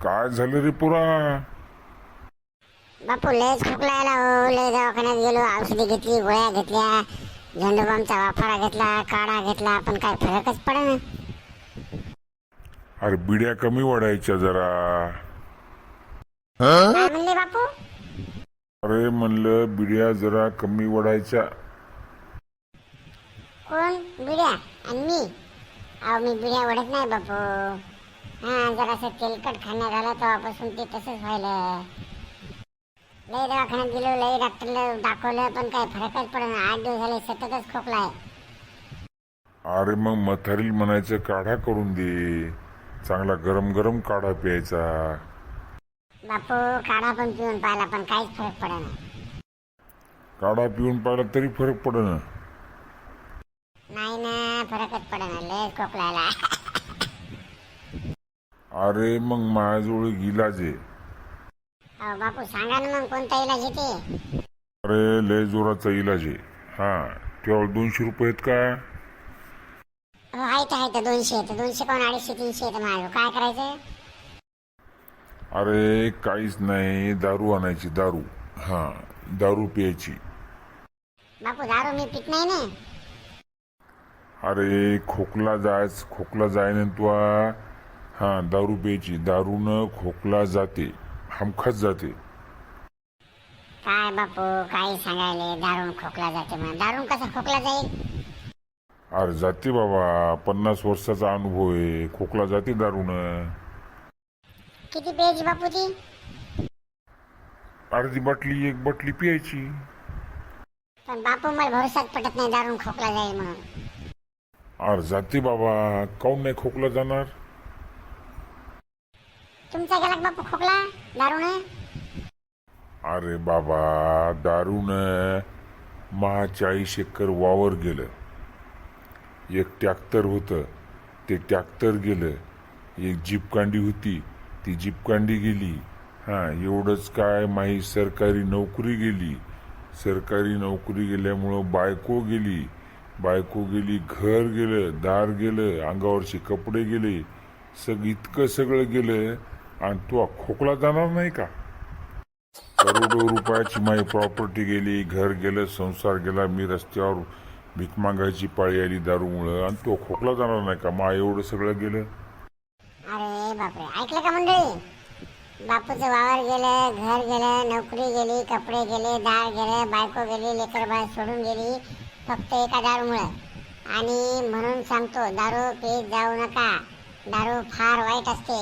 काय झालं रे पुरा? बापू लयच खोकला आला हो. लय दवाखान्यात गेलो, औषधी घेतली, गोळ्या घेतल्या, झेंडूबामचा वाफारा घेतला, काढा घेतला, पण काय फरकच पडेना. अरे बिड्या कमी वाढायच्या जरा. काय म्हणले बापू? अरे म्हणलं बिड्या जरा कमी वाढायच्या. कोण बिड्या? आणि मी? अहो मी बिड्या ओढत नाही बापू. जरासं तेलकट खाण्यात आलं तेव्हापासून ते तसंच व्हायलं. लय दवाखान्यात गेलो, लय डॉक्टरला दाखवलं, पण काय फरकच पडेना. 8 दिवस झाले सततच खोकला आहे. अरे मग म्हातारीला म्हणायचं काढा करून दे, चांगला गरम गरम काढा प्यायचा. बापू काढा पण पिऊन पाहिला, पण काहीच फरक पडेना. काढा पिऊन पाहिला तरी फरक पडेना. नाही ना, फरकच पडेना. लयच खोकला आला. अरे मग माझ्याजवळ एक इलाज आहे. अहो बापू सांगा ना मग कोणता इलाज येते? अरे लय जोराचा इलाज आहे. तेवढं 200 रुपये आहेत का? हो आहे 200 आहेत. 200 कोण 250 300 आहेत माझं. काय करायचं? अरे काहीच नाही, दारू आणायची, दारू. दारू प्यायची. बापू दारू मी पित नाही ना. अरे खोकला जाय ना तू. दारू प्यायची. दारूनं खोकला जाते, हमखास जाते. काय बापू काही सांगायले, दारून खोकला जाते म्हणून. दारून कसा खोकला जाईल? अरे जाते बाबा, 50 वर्षाचा अनुभव आहे. खोकला जाते दारूनं. किती प्यायची बापू ती? अर्धी बाटली, 1 बाटली प्यायची. पण बापू मला भरोसाच पटत नाही दारून खोकला जाईल म्हणून. अरे जाते बाबा, काऊन नाही खोकला जाणार? तुमचा गेला का बापू खोकला दारूने? अरे बाबा, दारूनं 40 एकर वावर गेलं. एक ट्रॅक्टर होतं, ते ट्रॅक्टर गेलं. एक जीपकांडी होती, ती जीपकांडी गेली. एवढंच काय, माही सरकारी नोकरी गेली. सरकारी नोकरी गेल्यामुळं बायको गेली, घर गेलं, दार गेलं, अंगावरचे कपडे गेले, इतकं सगळं गेलं. आणि तू खोकला जाणार नाही का? करोडो रुपयाची माझी प्रॉपर्टी गेली, घर गेलं, संसार गेला. मी रस्त्यावर भीक मागायची पाळी आली दारूमुळं, आणि तो खोकला जाणार नाही का? एवढं सगळं गेलं. अरे बापरे, ऐकलं का मंडळी? बापूचं वावर गेलं, घर गेलं, नोकरी गेली, कपडे गेले, दार गेलं, बायको गेली, लेकर बाळ सोडून गेली, फक्त एका दारूमुळं. आणि म्हणून सांगतो, दारू पीत जाऊ नका. दारू फार वाईट असते.